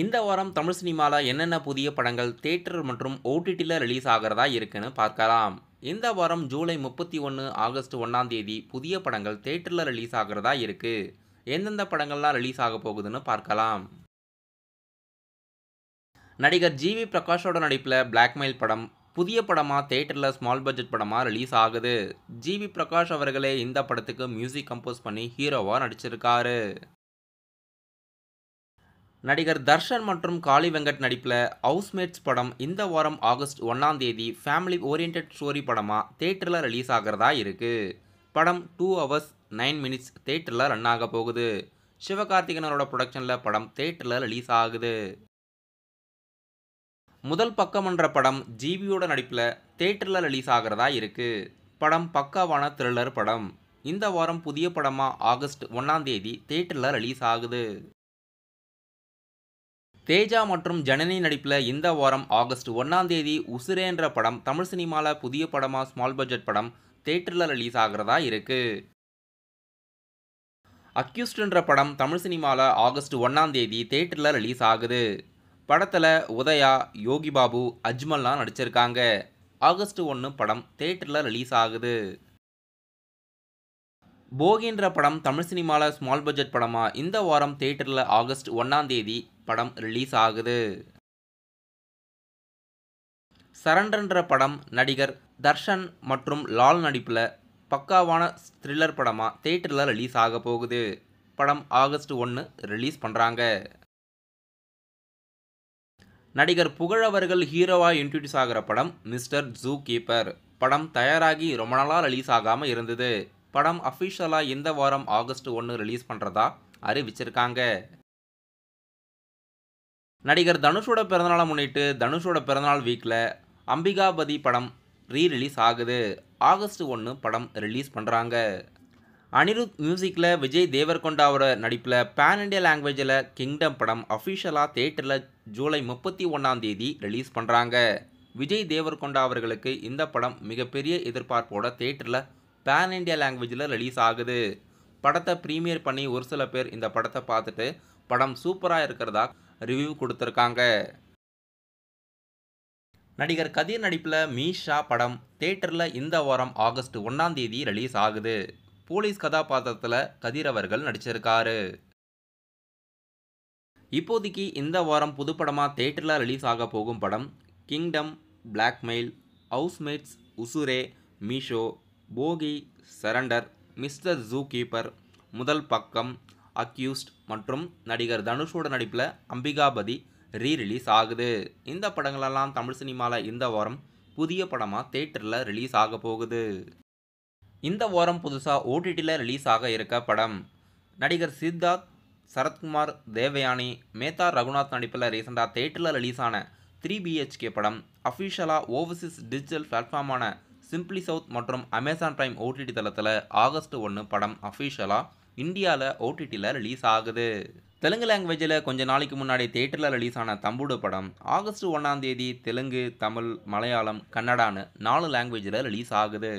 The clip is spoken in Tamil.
இந்த வாரம் தமிழ் சினிமால என்னென்ன புதிய படங்கள் தியேட்டர் மற்றும் ஓடிடில ரிலீஸ் ஆகிறதா இருக்குன்னு பார்க்கலாம். இந்த வாரம் ஜூலை 31, ஆகஸ்ட் 1ஆம் தேதி புதிய படங்கள் தியேட்டர்ல ரிலீஸ் ஆகிறதா இருக்கு. எந்தெந்த படங்கள்லாம் ரிலீஸ் ஆக போகுதுன்னு பார்க்கலாம். நடிகர் ஜி.வி. பிரகாஷோட நடிப்பில் பிளாக்மெயில் படம் புதிய படமா தியேட்டர்ல ஸ்மால் பட்ஜெட் படமா ரிலீஸ் ஆகுது. ஜி.வி. பிரகாஷ் அவர்களே இந்த படத்துக்கு மியூசிக் கம்போஸ் பண்ணி ஹீரோவா நடிச்சிருக்காரு. நடிகர் தர்ஷன் மற்றும் காளி வெங்கட் நடிப்பில் ஹவுஸ்மேட்ஸ் படம் இந்த வாரம் ஆகஸ்ட் 1ஆம் தேதி ஃபேமிலி ஓரியன்ட் ஸ்டோரி படமாக தியேட்டரில் ரிலீஸ் ஆகிறதா இருக்குது. படம் 2 hours 9 minutes தியேட்டரில் ரன் ஆக போகுது. சிவகார்த்திகேயனோட ப்ரொடக்ஷனில் படம் தியேட்டரில் ரிலீஸ் ஆகுது. முதல் பக்கமன்ற படம் ஜிவியோட நடிப்பில் தியேட்டரில் ரிலீஸ் ஆகிறதா இருக்குது. படம் பக்காவான த்ரில்லர் படம். இந்த வாரம் புதிய படமாக ஆகஸ்ட் 1ஆம் தேதி தியேட்டரில் ரிலீஸ் ஆகுது. தேஜா மற்றும் ஜனனி நடிப்பில் இந்த வாரம் ஆகஸ்ட் 1ஆம் தேதி உசிரேன்ற படம் தமிழ் சினிமாவில் புதிய படமாக ஸ்மால் பட்ஜெட் படம் தியேட்டரில் ரிலீஸ் ஆகிறதா இருக்கு. அக்யூஸ்ட்ன்ற படம் தமிழ் சினிமாவில் ஆகஸ்ட் 1ஆம் தேதி தியேட்டரில் ரிலீஸ் ஆகுது. படத்தில் உதயா, யோகி பாபு, அஜ்மல்லாம் நடிச்சிருக்காங்க. ஆகஸ்ட் 1 படம் தியேட்டரில் ரிலீஸ் ஆகுது. போகின்ற படம் தமிழ் சினிமாவில் ஸ்மால் பட்ஜெட் படமாக இந்த வாரம் தியேட்டரில் ஆகஸ்ட் 1ஆம் தேதி படம் ரிலீஸ் ஆகுது. சரண்டர்ன்ற படம் நடிகர் தர்ஷன் மற்றும் லால் நடிப்பில் பக்காவான த்ரில்லர் படமாக தியேட்டரில் ரிலீஸ் ஆக போகுது. படம் ஆகஸ்ட் 1 ரிலீஸ் பண்ணுறாங்க. நடிகர் புகழ் அவர்கள் ஹீரோவாக இன்ட்ரடியூஸ் ஆகிற படம் மிஸ்டர் ஜூ கீப்பர். படம் தயாராகி ரொம்ப நாளாக ரிலீஸ் ஆகாமல் இருந்தது. படம் அஃபிஷியலாக இந்த வாரம் ஆகஸ்ட் 1 ரிலீஸ் பண்ணுறதா அறிவிச்சிருக்காங்க. நடிகர் தனுஷோட பிறந்தநாளை முன்னிட்டு தனுஷோட பிறந்தநாள் வீக்கில் அம்பிகாபதி படம் ரீரிலீஸ் ஆகுது. ஆகஸ்ட் 1 படம் ரிலீஸ் பண்ணுறாங்க. அனிருத் மியூசிக்கில் விஜய் தேவர்கொண்டாவோட நடிப்பில் பேன் இண்டியா லாங்குவேஜில் கிங்டம் படம் அஃபிஷியலாக தியேட்டரில் ஜூலை 31ஆம் தேதி ரிலீஸ் பண்ணுறாங்க. விஜய் தேவர்கொண்டா அவர்களுக்கு இந்த படம் மிகப்பெரிய எதிர்பார்ப்போட தியேட்டரில் பேன் இண்டியா லாங்குவேஜில் ரிலீஸ் ஆகுது. படத்தை ப்ரீமியர் பண்ணி ஒரு சில பேர் இந்த படத்தை பார்த்துட்டு படம் சூப்பராக இருக்கிறதா ரிவ்யூ கொடுத்துருக்காங்க. நடிகர் கதிர் நடிப்பில் மீஷா படம் தியேட்டரில் இந்த வாரம் ஆகஸ்ட் 1ஆம் தேதி ரிலீஸ் ஆகுது. போலீஸ் கதாபாத்திரத்தில் கதிர் அவர்கள் நடிச்சிருக்காரு. இப்போதைக்கு இந்த வாரம் புதுப்படமாக தியேட்டரில் ரிலீஸ் ஆக போகும் படம் கிங்டம், பிளாக்மெயில், ஹவுஸ்மேட்ஸ், உசுரே, மீஷோ, போகி, சரண்டர், மிஸ்டர் ஜூ கீப்பர், முதல் பக்கம், அக்யூஸ்ட் மற்றும் நடிகர் தனுஷோட நடிப்பில் அம்பிகாபதி ரீரிலீஸ் ஆகுது. இந்த படங்களெல்லாம் தமிழ் சினிமாவில் இந்த வாரம் புதிய படமாக தியேட்டரில் ரிலீஸ் ஆக போகுது. இந்த வாரம் புதுசாக ஓடிடியில் ரிலீஸ் ஆக இருக்க படம் நடிகர் சித்தார்த், சரத்குமார், தேவயானி, மேத்தா ரகுநாத் நடிப்பில் ரீசெண்டாக தியேட்டரில் ரிலீஸ் ஆன 3 BHK படம் அஃபிஷியலாக ஓவர்சீஸ் டிஜிட்டல் பிளாட்ஃபார்மான சிம்பிளி சவுத் மற்றும் அமேசான் பிரைம் ஓடிடி தளத்தில் ஆகஸ்ட் 1 படம் அஃபிஷியலாக இந்தியாவில் ஓடிடியில் ரிலீஸ் ஆகுது. தெலுங்கு லாங்குவேஜில் கொஞ்ச நாளைக்கு முன்னாடி தியேட்டரில் ரிலீஸ் ஆன தம்புடு படம் ஆகஸ்ட் 1ஆம் தேதி தெலுங்கு, தமிழ், மலையாளம், கன்னடான்னு 4 லாங்குவேஜில் ரிலீஸ் ஆகுது.